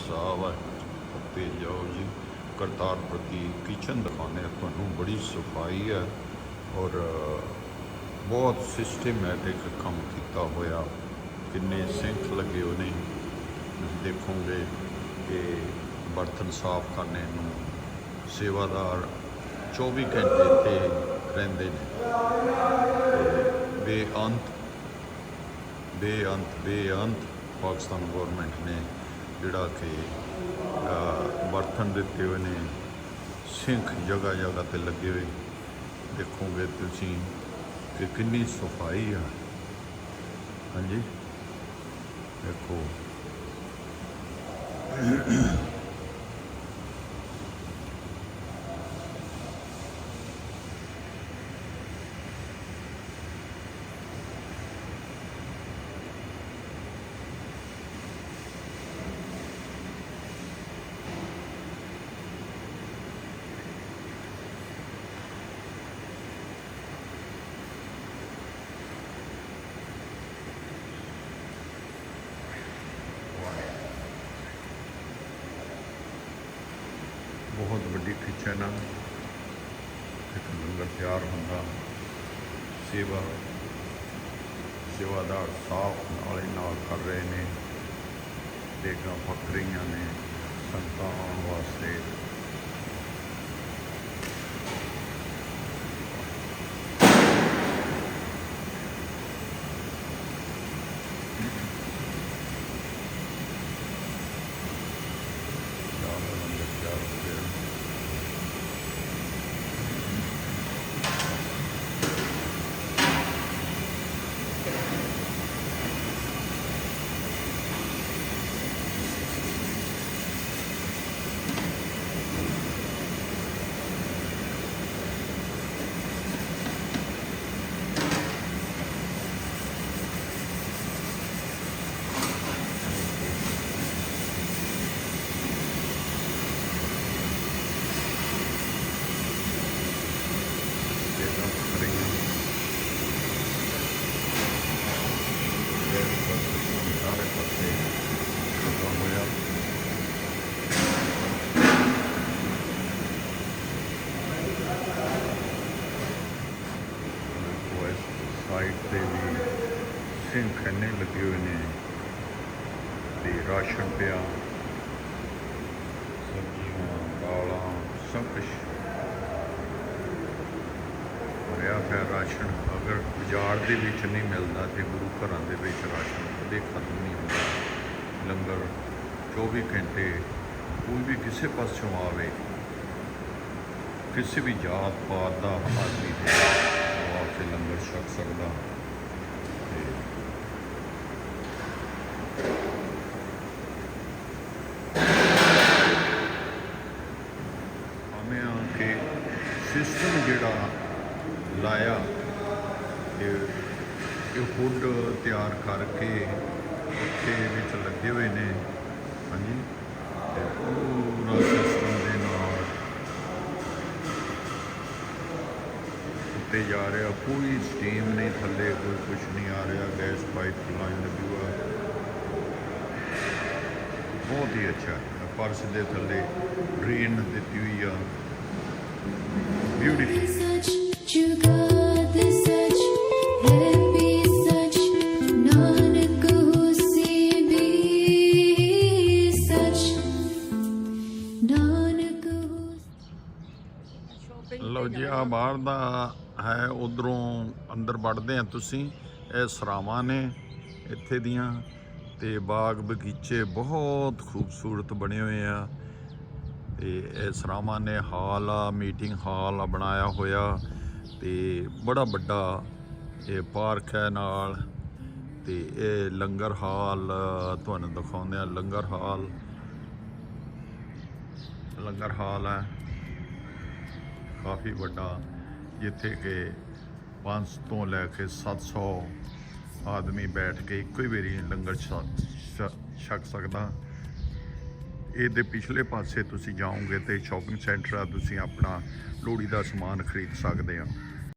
साहब है। ते जाओ जी करतारपुर की किचन दिखाने तुहानू, बड़ी सफाई है और बहुत सिस्टमैटिक काम किया होया। किन्ने सिंक लगे हुए देखोगे कि बर्तन साफ करने नू सेवादार 24 घंटे इत्थे रहिंदे ने। बेअंत बेअंत बेअंत पाकिस्तान गौरमेंट ने जिहड़ा कि बर्तन दिते हुए ने, सिंक जगह जगह ते लगे हुए देखोगे तुसीं कि कितनी सफाई है। हाँ जी देखो बहुत वड्डी किचन है। एक लंगर तैयार होंदा, सेवादार साफ नाले नाल कर रहे ने, देगां पक रही ने संगतां आउण वास्ते। साइड से भी सिंक इन्ने लगे हुए हैं ते राशन पिया, सब्जियां दालां सब कुछ भरिया पिया राशन। अगर बाजार दे विच नहीं मिलता तो गुरु घरां दे विच राशन कदे खत्म नहीं होता। लंगर 24 घंटे कोई भी किसी पासों आवे, किसी भी जात पात का आदमी आके लंगर छक सकता। हमें के सिस्टम जिहड़ा लाया ये हुड तैयार करके उत्थे विच लगे हुए ने। हाँ जी पूरा सिस्टम दे नाल उत्ते जा रहा, कोई स्टीम नहीं थले, कोई कुछ नहीं आ रहा। गैस पाइप लाइन लगी हुआ, बहुत ही अच्छा है। फर्श के थले ड्रेन दी हुई है, ब्यूटीफुल। लो जी आ बाहर दा है, उधरों अंदर बढ़ते हैं तुसीं। ये सरावां ने इत्थे दियां ते बाग बगीचे बहुत खूबसूरत बने हुए हैं। ते ये सरावां ने हाल आ, मीटिंग हाल बनाया होया ते बड़ा बड़ा ये पार्क है नाल। ते ये लंगर हाल तुहानूं दिखाउने लंगर हाल है काफ़ी बड़ा, जिथे कि 500 तो लैके 700 आदमी बैठ के एक ही बारी लंगर छक सकदा। ये पिछले पासे तुसी जाओगे तो शॉपिंग सेंटर आ, तुसी अपना लोड़ी का समान खरीद सकते हो।